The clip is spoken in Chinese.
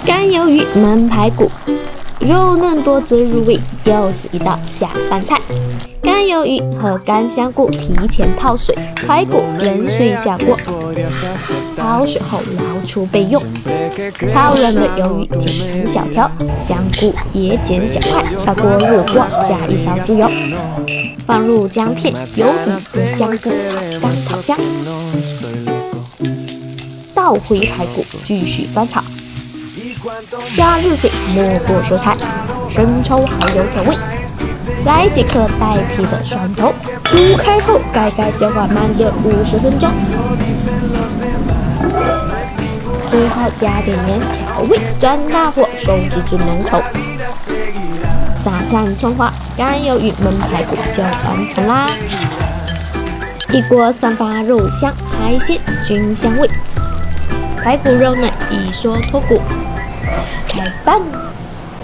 干鱿鱼焖排骨，肉嫩多汁入味，又是一道下饭菜。干鱿鱼和干香菇提前泡水，排骨冷水下锅，焯水后捞出备用。泡软的鱿鱼切成小条，香菇也剪小块，烧锅入锅，加一勺猪油，放入姜片、鱿鱼和香菇炒干炒香，倒回排骨继续翻炒。加热水没过蔬菜、生抽还有调味，来几颗带皮的蒜头，煮开后盖盖小火焖个50分钟，最后加点盐调味，转大火收至浓稠，撒上葱花，干鱿鱼焖排骨就完成啦！一锅散发肉香，海鲜均香味，排骨肉嫩，一说脱骨。开饭。